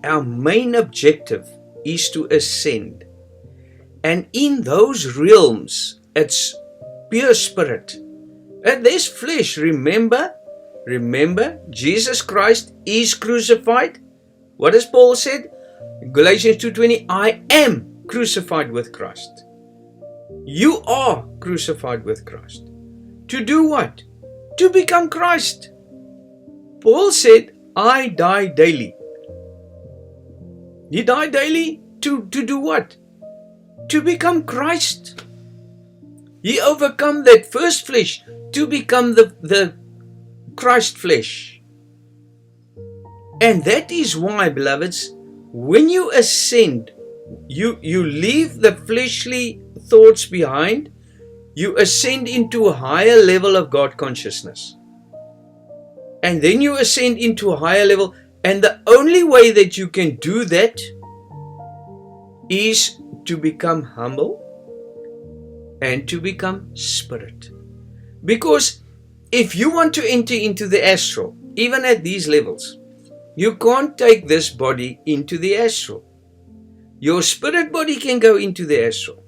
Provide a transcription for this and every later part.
our main objective is to ascend. And in those realms, it's pure spirit. And there's flesh. Remember, Jesus Christ is crucified. What does Paul said? Galatians 2:20, I am crucified with Christ. You are crucified with Christ. To do what? To become Christ. Paul said, I die daily. He died daily to do what? To become Christ. He overcome that first flesh to become the Christ flesh. And that is why, beloveds, when you ascend, you leave the fleshly thoughts behind, you ascend into a higher level of God consciousness. And then you ascend into a higher level, and the only way that you can do that is to become humble and to become spirit. Because if you want to enter into the astral, even at these levels, you can't take this body into the astral. Your spirit body can go into the astral.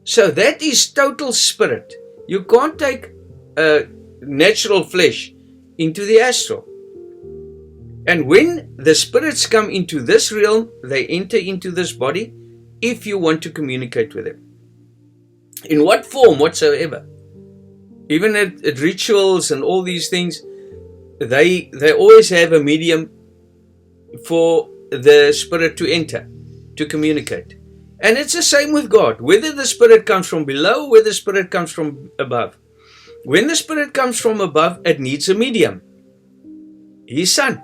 So that is total spirit. You can't take natural flesh into the astral. And when the spirits come into this realm, they enter into this body if you want to communicate with them. In what form whatsoever. Even at rituals and all these things, they always have a medium for the spirit to enter, to communicate. And it's the same with God. Whether the spirit comes from below, whether the spirit comes from above. When the spirit comes from above, it needs a medium. His Son.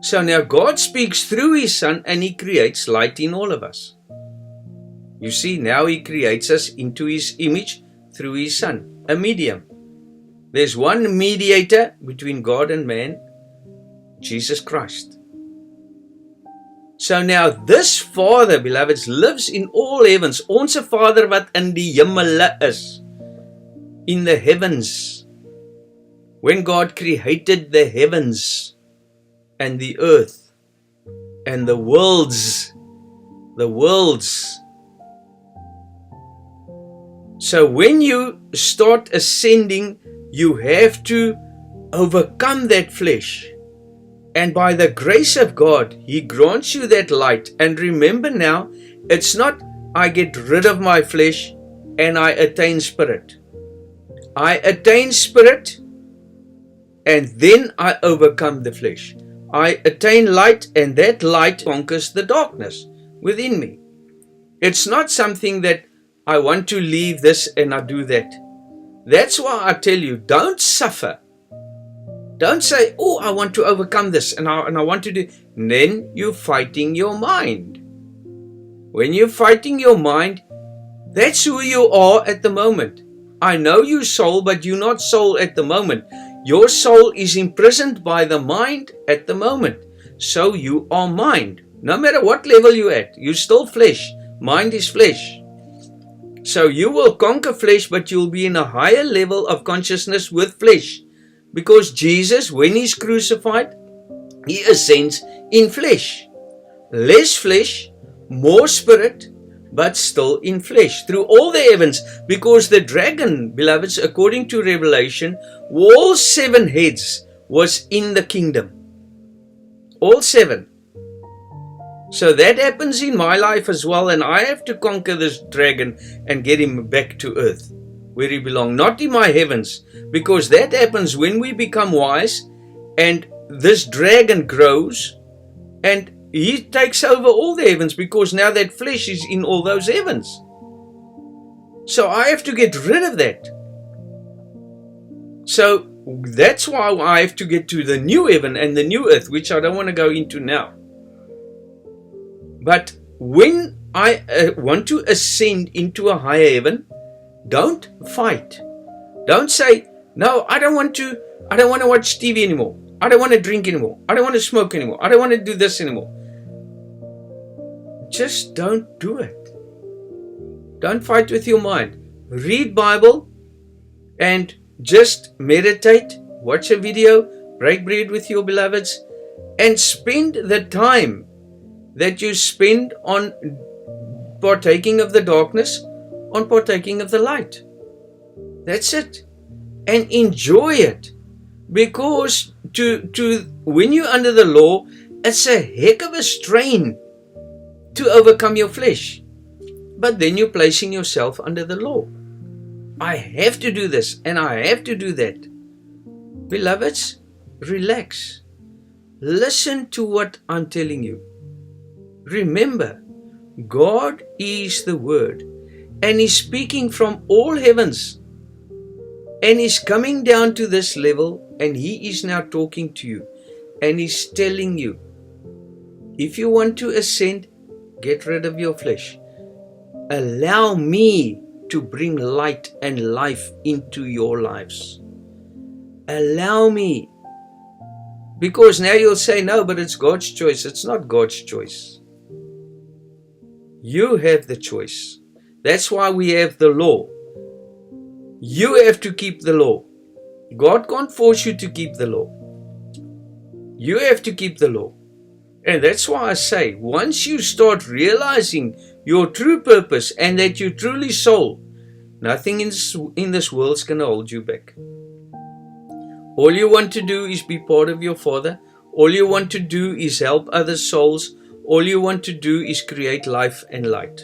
So now God speaks through His Son and He creates light in all of us. You see, now He creates us into His image through His Son, a medium. There's one mediator between God and man, Jesus Christ. So now this Father, beloveds, lives in all heavens. Onze Vader wat in die hemele is, in the heavens. When God created the heavens and the earth and the worlds. So when you start ascending, you have to overcome that flesh. And by the grace of God, He grants you that light. And remember now, it's not I get rid of my flesh and I attain spirit. I attain spirit and then I overcome the flesh. I attain light and that light conquers the darkness within me. It's not something that I want to leave this and I do that. That's why I tell you, don't suffer. Don't say, oh, I want to overcome this and I want to do. Then you're fighting your mind. When you're fighting your mind, that's who you are at the moment. I know you're soul, but you're not soul at the moment. Your soul is imprisoned by the mind at the moment. So you are mind. No matter what level you're at, you're still flesh. Mind is flesh. So you will conquer flesh, but you'll be in a higher level of consciousness with flesh. Because Jesus, when He's crucified, He ascends in flesh. Less flesh, more spirit, but still in flesh. Through all the heavens. Because the dragon, beloveds, according to Revelation, all 7 heads was in the kingdom. All 7. So that happens in my life as well, and I have to conquer this dragon and get him back to earth, where he belongs, not in my heavens, because that happens when we become wise, and this dragon grows, and he takes over all the heavens, because now that flesh is in all those heavens. So I have to get rid of that. So that's why I have to get to the new heaven and the new earth, which I don't want to go into now. But when I want to ascend into a higher heaven, don't fight. Don't say, no, I don't want to watch TV anymore. I don't want to drink anymore. I don't want to smoke anymore. I don't want to do this anymore. Just don't do it. Don't fight with your mind. Read Bible and just meditate. Watch a video. Break bread with your beloveds. and spend the time that you spend on partaking of the darkness on partaking of the light. That's it. And enjoy it. Because when you're under the law, it's a heck of a strain to overcome your flesh. But then you're placing yourself under the law. I have to do this and I have to do that. Beloveds, relax. Listen to what I'm telling you. Remember, God is the Word, and He's speaking from all heavens, and He's coming down to this level, and He is now talking to you, and He's telling you, if you want to ascend, get rid of your flesh. Allow me to bring light and life into your lives. Allow me. Because now you'll say, no, but it's God's choice. It's not God's choice. You have the choice. That's why we have the law. You have to keep the law. God can't force you to keep the law. You have to keep the law. And that's why I say, once you start realizing your true purpose and that you're truly soul, nothing in this world is going to hold you back. All you want to do is be part of your Father. All you want to do is help other souls. All you want to do is create life and light.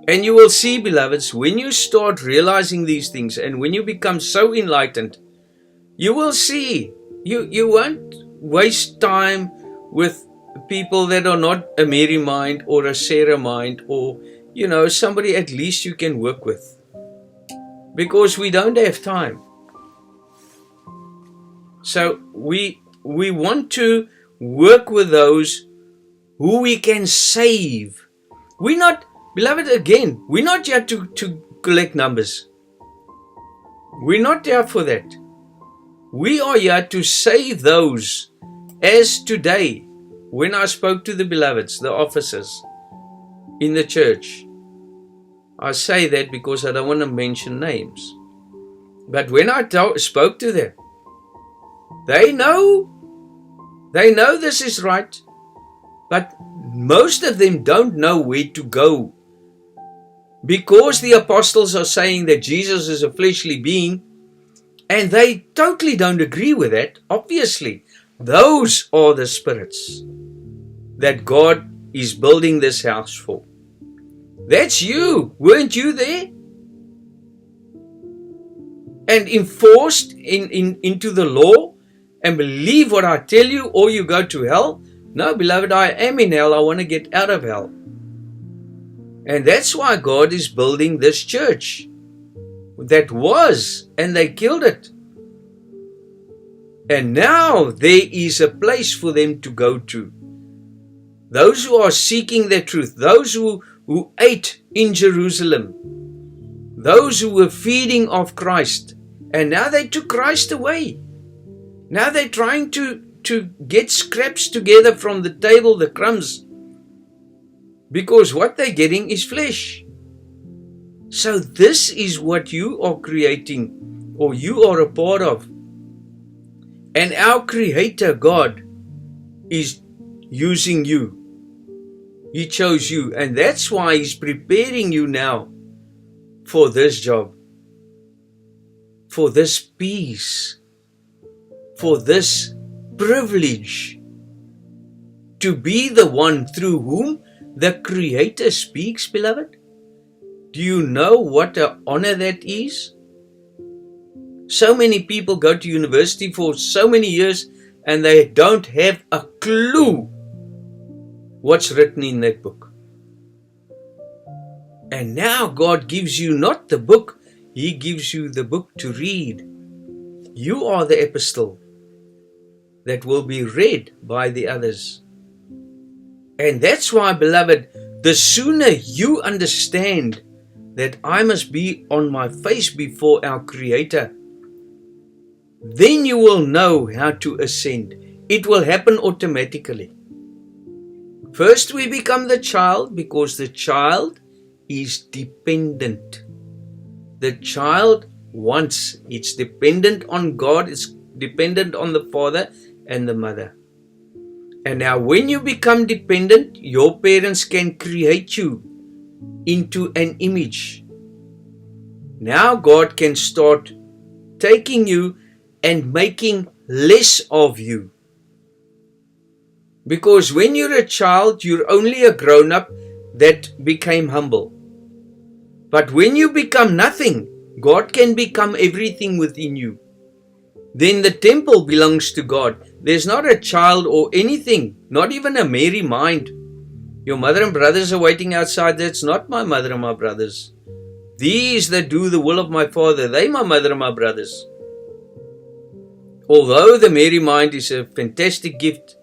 And you will see, beloveds, when you start realizing these things and when you become so enlightened, you will see. You won't waste time with people that are not a Mary mind or a Sarah mind or, somebody at least you can work with. Because we don't have time. So we want to work with those who we can save. We're not, beloved, again, we're not here to collect numbers. We're not here for that. We are here to save those. As today, when I spoke to the beloveds, the officers in the church, I say that because I don't want to mention names. But when I spoke to them, they know this is right. But most of them don't know where to go. Because the apostles are saying that Jesus is a fleshly being, and they totally don't agree with that, obviously. Those are the spirits that God is building this house for. That's you. Weren't you there? And enforced into the law and believe what I tell you or you go to hell? No, beloved, I am in hell. I want to get out of hell. And that's why God is building this church. That was, and they killed it. And now there is a place for them to go to. Those who are seeking the truth, those who ate in Jerusalem, those who were feeding off Christ, and now they took Christ away. Now they're trying to get scraps together from the table, the crumbs, because what they're getting is flesh. So this is what you are creating, or you are a part of. And our Creator, God, is using you. He chose you, and that's why He's preparing you now for this job, for this peace, for this privilege to be the one through whom the Creator speaks, beloved. Do you know what an honor that is? So many people go to university for so many years and they don't have a clue what's written in that book. And now God gives you not the book, He gives you the book to read. You are the epistle that will be read by the others. And that's why, beloved, the sooner you understand that I must be on my face before our Creator, then you will know how to ascend. It will happen automatically. First we become the child, because the child is dependent. The child wants, it's dependent on God, it's dependent on the father and the mother. And now when you become dependent, your parents can create you into an image. Now God can start taking you and making less of you. Because when you're a child, you're only a grown-up that became humble. But when you become nothing, God can become everything within you. Then the temple belongs to God. There's not a child or anything, not even a merry mind. Your mother and brothers are waiting outside. That's not my mother and my brothers. These that do the will of my Father, they my mother and my brothers. Although the merry mind is a fantastic gift,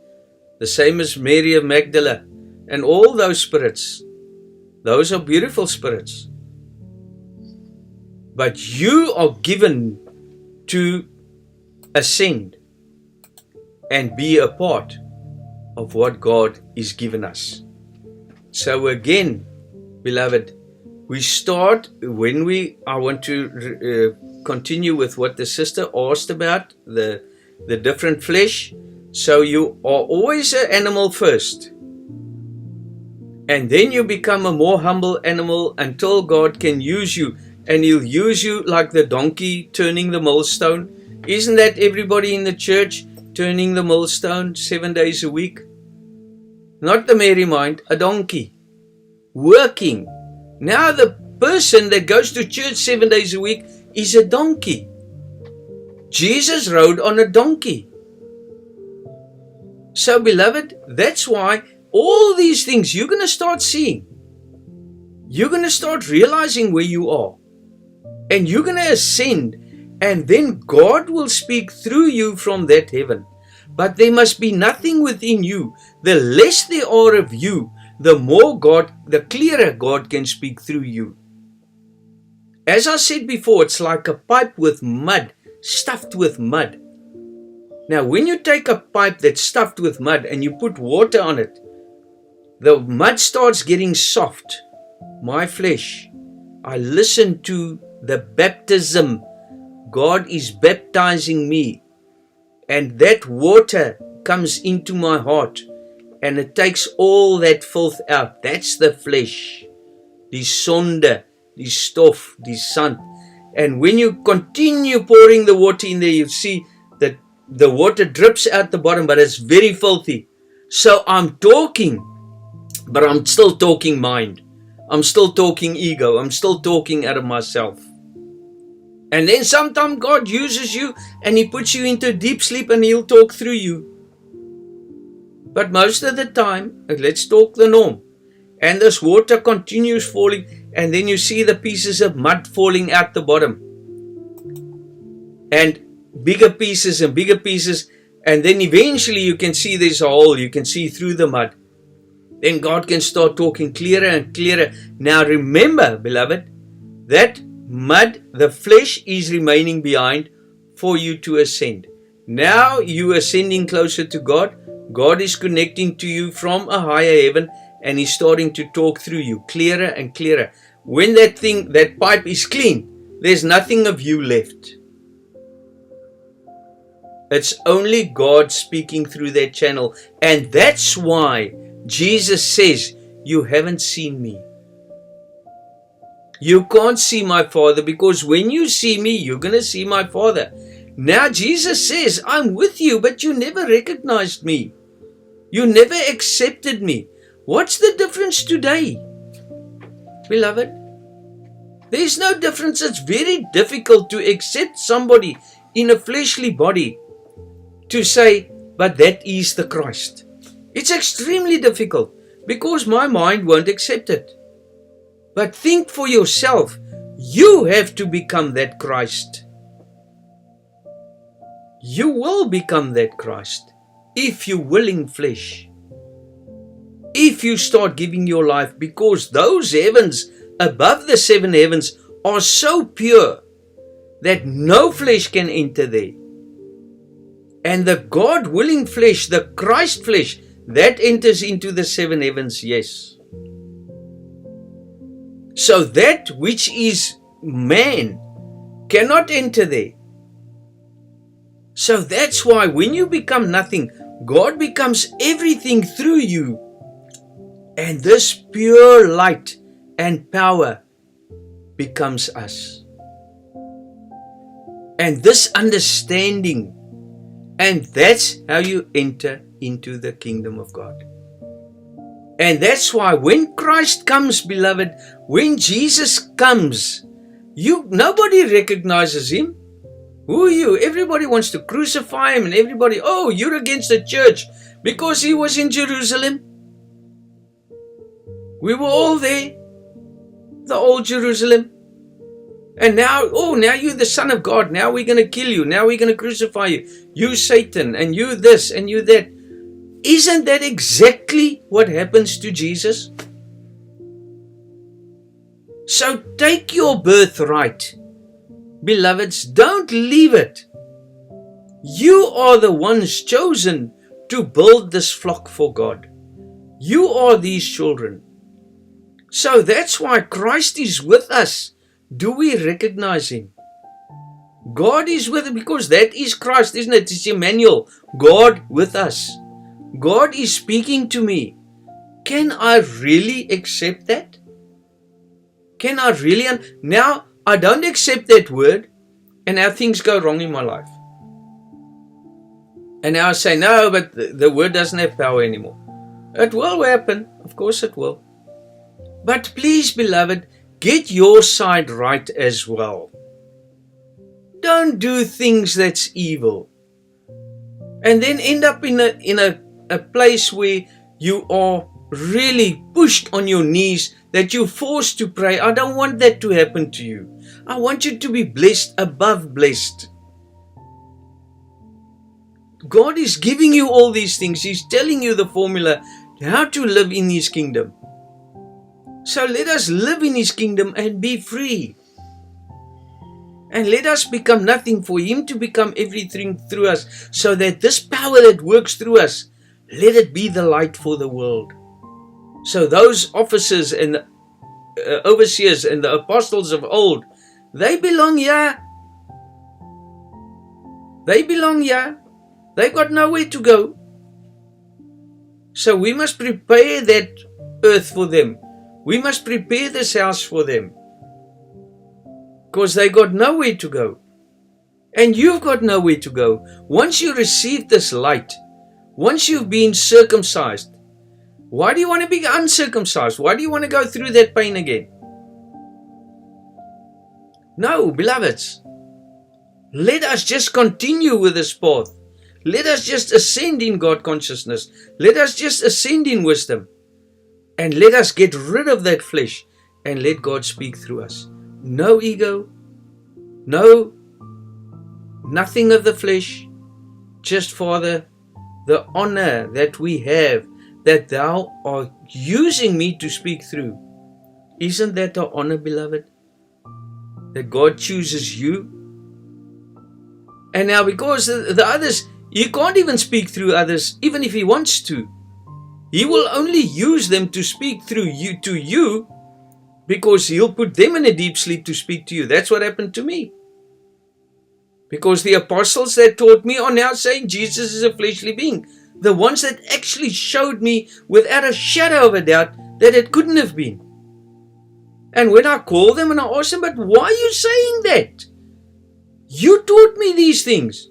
the same as Mary of Magdala and all those spirits, those are beautiful spirits. But you are given to ascend and be a part of what God is given us. So again, beloved, we start when I want to continue with what the sister asked about, the different flesh. So you are always an animal first. And then you become a more humble animal until God can use you. And He'll use you like the donkey turning the millstone. Isn't that everybody in the church turning the millstone 7 days a week? Not the merry mind, a donkey. Working. Now the person that goes to church 7 days a week is a donkey. Jesus rode on a donkey. So beloved, that's why all these things you're going to start seeing. You're going to start realizing where you are. And you're going to ascend. And then God will speak through you from that heaven. But there must be nothing within you. The less there are of you, the more God, the clearer God can speak through you. As I said before, it's like a pipe with mud, stuffed with mud. Now, when you take a pipe that's stuffed with mud and you put water on it, the mud starts getting soft. My flesh, I listen to the baptism. God is baptizing me. And that water comes into my heart. And it takes all that filth out. That's the flesh. Die sonde, die stof, die sand. And when you continue pouring the water in there, you see that the water drips out the bottom, but it's very filthy. So I'm talking, but I'm still talking mind. I'm still talking ego. I'm still talking out of myself. And then sometimes God uses you and He puts you into deep sleep and He'll talk through you. But most of the time, let's talk the norm. And this water continues falling, and then you see the pieces of mud falling out the bottom. And bigger pieces and bigger pieces, and then eventually you can see there's a hole, you can see through the mud. Then God can start talking clearer and clearer. Now remember, beloved, that mud, the flesh is remaining behind for you to ascend. Now you are ascending closer to God. God is connecting to you from a higher heaven, and He's starting to talk through you clearer and clearer. When that pipe is clean, there's nothing of you left. It's only God speaking through that channel. And that's why Jesus says, you haven't seen me. You can't see my Father, because when you see me, you're going to see my Father. Now Jesus says, I'm with you, but you never recognized me. You never accepted me. What's the difference today, beloved? There's no difference. It's very difficult to accept somebody in a fleshly body to say, but that is the Christ. It's extremely difficult because my mind won't accept it. But think for yourself. You have to become that Christ. You will become that Christ if you're willing flesh. If you start giving your life, because those heavens above the 7 heavens are so pure that no flesh can enter there. And the God-willing flesh, the Christ flesh, that enters into the 7 heavens, yes. So that which is man cannot enter there. So that's why when you become nothing, God becomes everything through you. And this pure light and power becomes us. And this understanding, and that's how you enter into the kingdom of God. And that's why when Christ comes, beloved, when Jesus comes, nobody recognizes him. Who are you? Everybody wants to crucify him, and everybody, oh, you're against the church because he was in Jerusalem. We were all there, the old Jerusalem. And now, now you're the Son of God. Now we're going to kill you. Now we're going to crucify you. You Satan, and you this, and you that. Isn't that exactly what happens to Jesus? So take your birthright. Beloveds, don't leave it. You are the ones chosen to build this flock for God. You are these children. So that's why Christ is with us. Do we recognize him? God is with us because that is Christ, isn't it? It's Emmanuel, God with us. God is speaking to me. Can I really accept that? Can I really? Now, I don't accept that word, and now things go wrong in my life. And now I say, no, but the word doesn't have power anymore. It will happen. Of course it will. But please, beloved, get your side right as well. Don't do things that's evil. And then end up in a place where you are really pushed on your knees, that you're forced to pray. I don't want that to happen to you. I want you to be blessed above blessed. God is giving you all these things. He's telling you the formula how to live in his kingdom. So let us live in his kingdom and be free. And let us become nothing for him to become everything through us, so that this power that works through us, let it be the light for the world. So those officers and the overseers and the apostles of old, they belong here. They belong here. They've got nowhere to go. So we must prepare that earth for them. We must prepare this house for them. Because they got nowhere to go. And you've got nowhere to go. Once you receive this light, once you've been circumcised, why do you want to be uncircumcised? Why do you want to go through that pain again? No, beloveds. Let us just continue with this path. Let us just ascend in God consciousness. Let us just ascend in wisdom. And let us get rid of that flesh and let God speak through us. No ego. No, nothing of the flesh. Just, Father, the honor that we have, that thou art using me to speak through. Isn't that the honor, beloved? That God chooses you. And now because the others, you can't even speak through others, even if he wants to. He will only use them to speak through you to you, because he'll put them in a deep sleep to speak to you. That's what happened to me. Because the apostles that taught me are now saying Jesus is a fleshly being. The ones that actually showed me without a shadow of a doubt that it couldn't have been. And when I call them and I ask them, but why are you saying that? You taught me these things.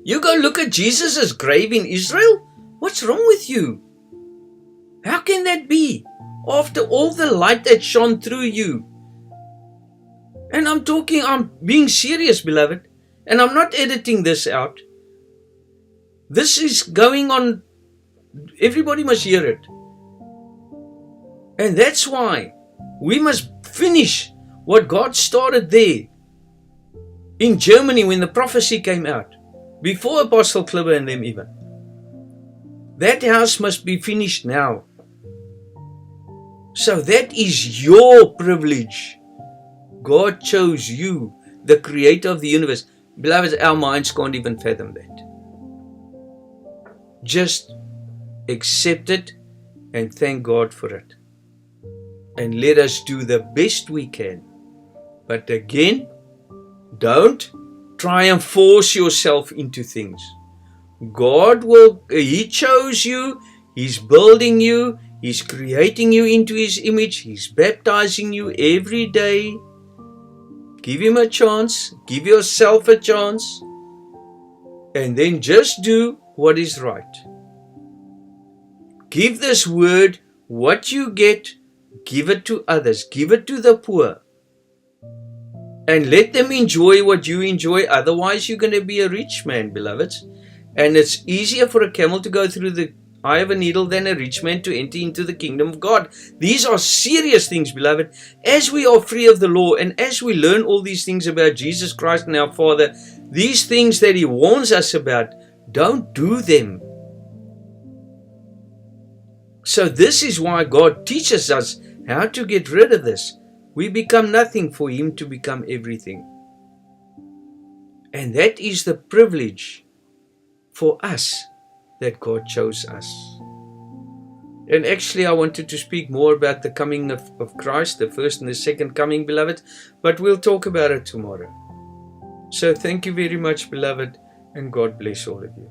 You go look at Jesus' grave in Israel? What's wrong with you? How can that be? After all the light that shone through you. And I'm being serious, beloved. And I'm not editing this out. This is going on. Everybody must hear it. And that's why we must finish what God started there. In Germany when the prophecy came out. Before Apostle Klibbe and them even. That house must be finished now. So that is your privilege. God chose you, the creator of the universe. Beloved, our minds can't even fathom that. Just accept it and thank God for it. And let us do the best we can. But again, don't try and force yourself into things. He chose you, He's building you, He's creating you into His image, He's baptizing you every day. Give Him a chance, give yourself a chance, and then just do what is right. Give this word, what you get, give it to others, give it to the poor. And let them enjoy what you enjoy, otherwise you're going to be a rich man, beloveds. And it's easier for a camel to go through the eye of a needle than a rich man to enter into the kingdom of God. These are serious things, beloved. As we are free of the law and as we learn all these things about Jesus Christ and our Father, these things that He warns us about, don't do them. So this is why God teaches us how to get rid of this. We become nothing for Him to become everything. And that is the privilege for us that God chose us. And actually I wanted to speak more about the coming of Christ, the first and the second coming, beloved, but we'll talk about it tomorrow. So thank you very much, beloved, and God bless all of you.